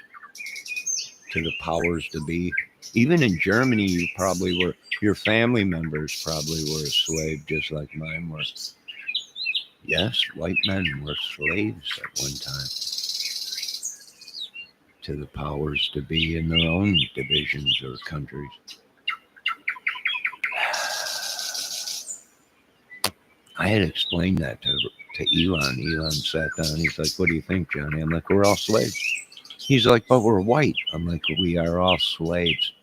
to the powers to be. Even in Germany, you probably were, your family members probably were a slave, just like mine were. Yes, white men were slaves at one time to the powers to be in their own divisions or countries. I had explained that to Elon. Elon sat down. He's like, "What do you think, Johnny?" I'm like, "We're all slaves." He's like, "But we're white." I'm like, "We are all slaves."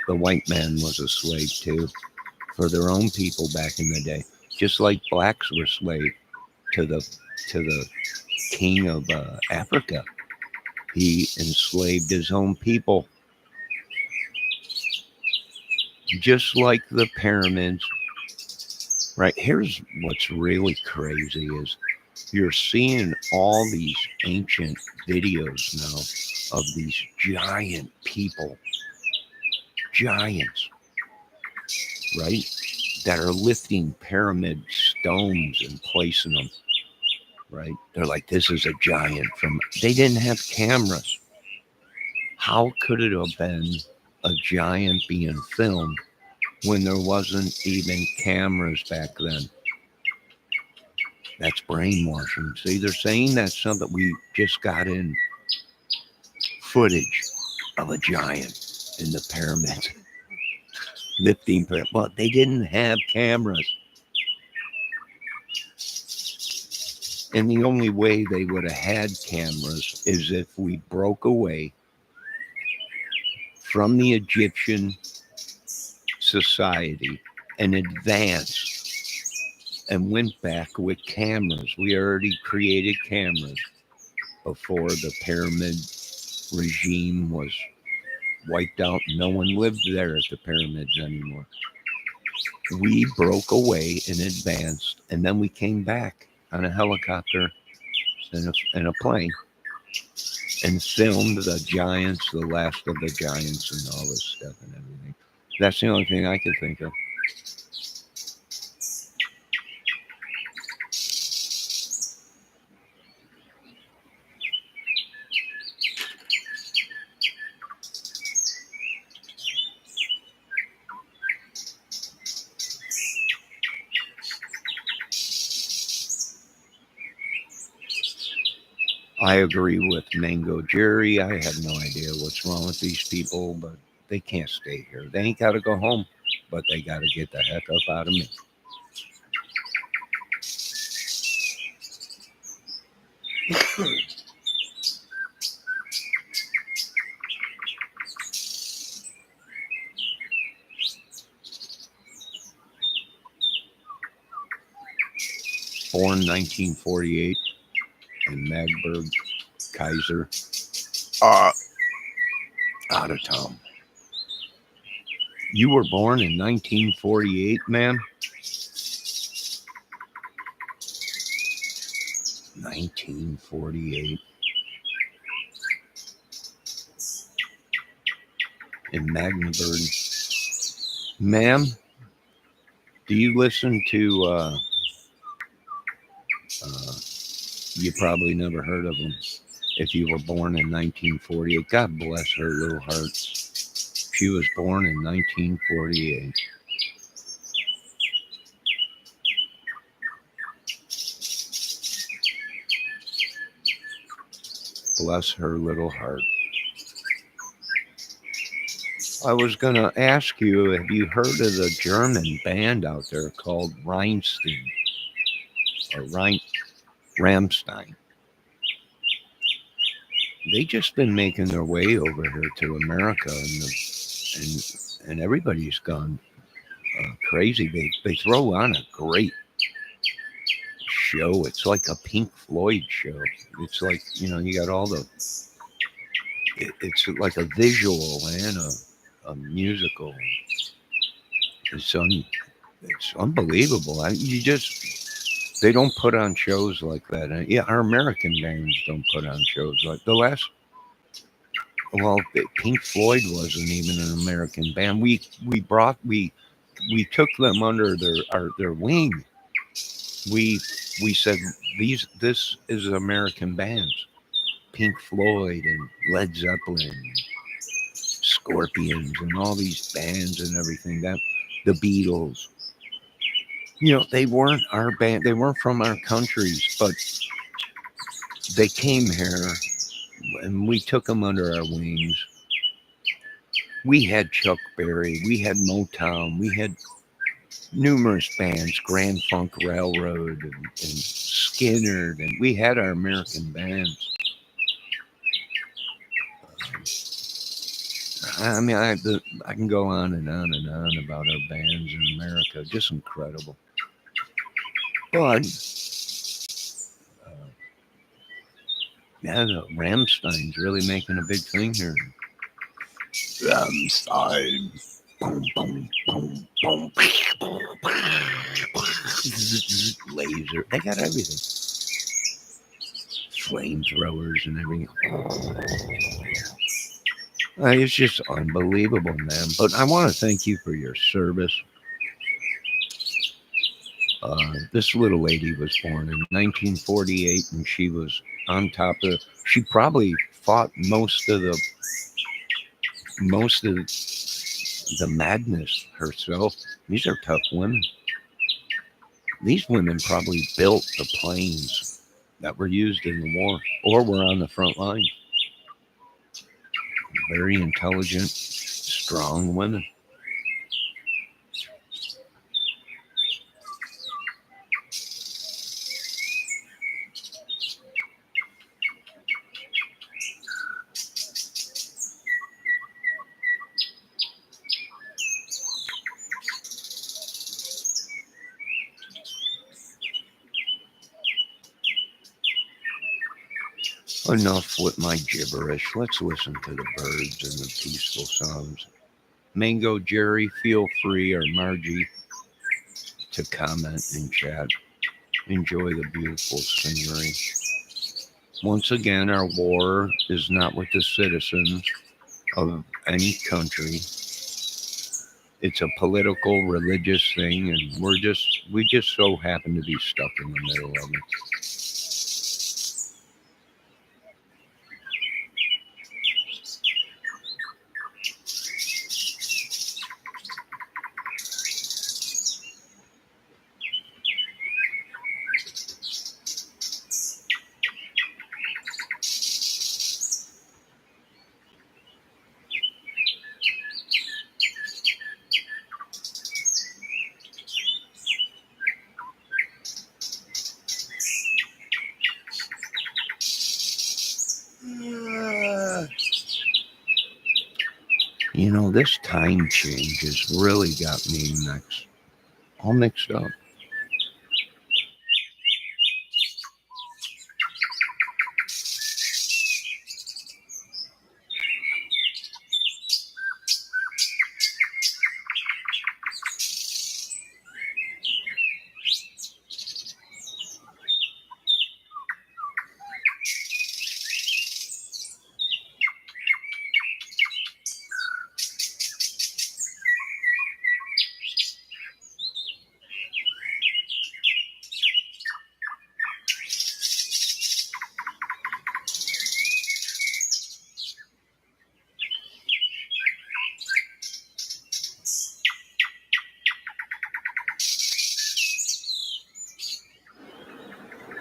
The white man was a slave too for their own people back in the day, just like blacks were slave to the king of Africa. He enslaved his own people, just like the pyramids. Right, here's what's really crazy is you're seeing all these ancient videos now of these giant people, giants, right, that are lifting pyramid stones and placing them, right? They're like, this is a giant from, they didn't have cameras. How could it have been a giant being filmed when there wasn't even cameras back then? That's brainwashing. See, they're saying that something we just got in footage of a giant in the pyramids lifting, but they didn't have cameras. And the only way they would have had cameras is if we broke away from the Egyptian society and advanced and went back with cameras. We already created cameras before the pyramid regime was wiped out. No one lived there at the pyramids anymore. We broke away and advanced, and then we came back on a helicopter and a plane and filmed the giants, the last of the giants, and all this stuff and everything. That's the only thing I could think of. I agree with Mango Jerry. I have no idea what's wrong with these people, but they can't stay here. They ain't got to go home, but they got to get the heck up out of me. Born 1948 in Magdeburg, Kaiser, out of town. You were born in 1948, ma'am? 1948 in Magdeburg. Ma'am, do you listen to, you probably never heard of them if you were born in 1948. God bless her little heart. She was born in 1948. Bless her little heart. I was going to ask you, have you heard of the German band out there called Reinstein or Rammstein? They just been making their way over here to America, and everybody's gone crazy. They throw on a great show. It's like a Pink Floyd show. It's like, you got all the. It's like a visual and a musical. It's unbelievable. They don't put on shows like that. And yeah, our American bands don't put on shows like Pink Floyd wasn't even an American band. We took them under their wing. We said this is American bands. Pink Floyd and Led Zeppelin, Scorpions, and all these bands and everything. That the Beatles. They weren't our band. They weren't from our countries, but they came here, and we took them under our wings. We had Chuck Berry, we had Motown, we had numerous bands, Grand Funk Railroad and Skinner, and we had our American bands. I mean, I can go on and on and on about our bands in America. Just incredible. But Rammstein's really making a big thing here. Rammstein. Boom, boom, boom, boom. Laser. They got everything. Flamethrowers and everything. It's just unbelievable, man. But I want to thank you for your service. This little lady was born in 1948, and she was on top of. She probably fought most of the madness herself. These are tough women. These women probably built the planes that were used in the war, or were on the front line. Very intelligent, strong women. Enough with my gibberish. Let's listen to the birds and the peaceful sounds. Mango Jerry, feel free, or Margie, to comment and chat. Enjoy the beautiful scenery. Once again, our war is not with the citizens of any country. It's a political, religious thing, and we just so happen to be stuck in the middle of it. this time change has really got me all mixed up.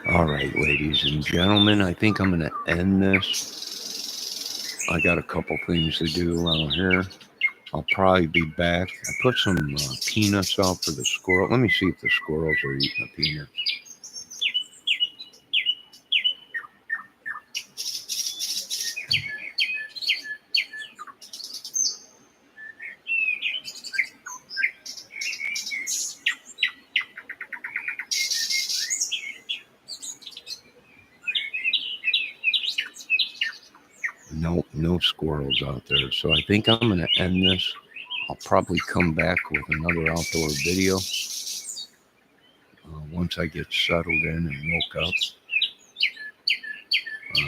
All right, ladies and gentlemen, I think I'm going to end this. I got a couple things to do around here. I'll probably be back. I put some peanuts out for the squirrel. Let me see if the squirrels are eating the peanuts. Nope, no squirrels out there. So I think I'm going to end this. I'll probably come back with another outdoor video once I get settled in and woke up.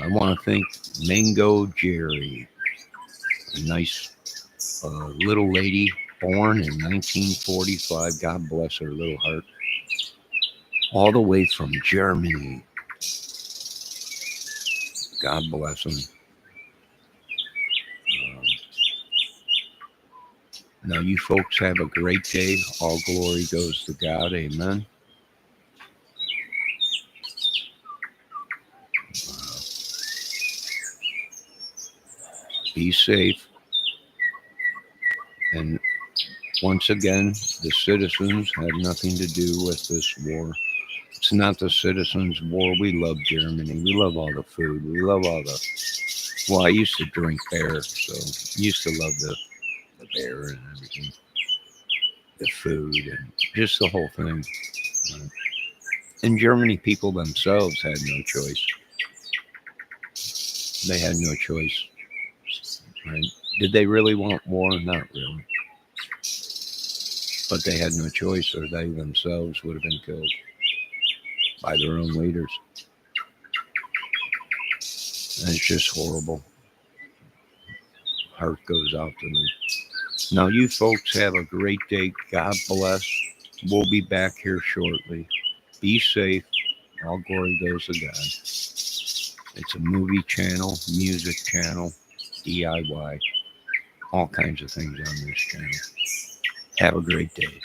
I want to thank Mango Jerry, a nice little lady born in 1945. God bless her little heart. All the way from Germany. God bless them. Now, you folks have a great day. All glory goes to God. Amen. Be safe. And once again, the citizens had nothing to do with this war. It's not the citizens' war. We love Germany. We love all the food. We love all the... Well, I used to drink beer, so I used to love the beer and everything. The food and just the whole thing. In Germany, people themselves had no choice. They had no choice. Right? Did they really want war? Not really. But they had no choice, or they themselves would have been killed by their own leaders. And it's just horrible. Heart goes out to them. Now, you folks have a great day. God bless. We'll be back here shortly. Be safe. All glory goes to God. It's a movie channel, music channel, DIY, all kinds of things on this channel. Have a great day.